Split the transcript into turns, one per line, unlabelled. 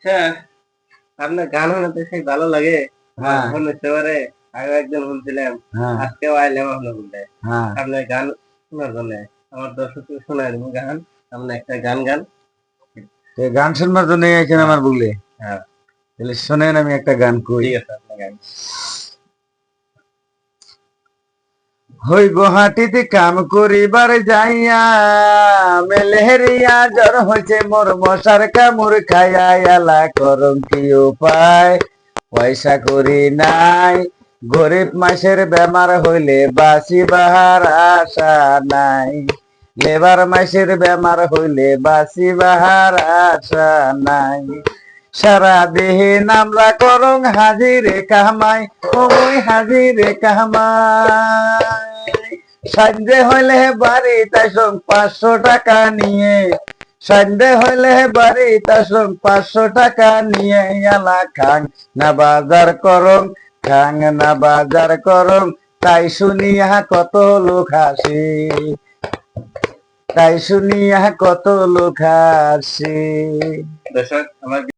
আচ্ছা, আপনার গান শোনাতে সেই ভালো লাগে।
হ্যাঁ
মনে হচ্ছে পারে আগে একজন শুনছিলাম,
হ্যাঁ
আজকেও আইলাম আপনার বলতে।
হ্যাঁ।
আপনার গান শোনার জন্য আমার দর্শককে শোনায় দেবো গান। আপনি একটা গান গান।
তো গান শুনবার জন্য এখানে
হ্যাঁ
আমার বুগলে,
হ্যাঁ,
তাহলে শোনেন আমি একটা গান কই।
ঠিক আছে আপনার গান।
হই গুয়াহাটিতে কাম করিবার যাইয়া, মেলেরিয়া জ্বর হয়েছে মোর মশার কামড় খাইয়া, এলা করম কি উপায়, পয়সা করি নাই, গরিব মাসের বেমার হইলে বাসি বাহার আশা নাই, লেবার মাসের বেমার হইলে বাসি বাহার আশা নাই, সারা দেহে নামরা করং হাজিরে কামাই, ওই হাজিরে কামাই, সন্ধ্যে হইলে বাড়ি তাইসং 500 টাকা নিয়ে, সন্ধ্যে হইলে বাড়ি তাইসং 500 টাকা নিয়ে, এলা খাং না বাজার করং, খাং না বাজার করং, তাই শুনিয়া কত লোক হাসে, তাই শুনিয়া কত লোক হাসে।
দর্শক আমার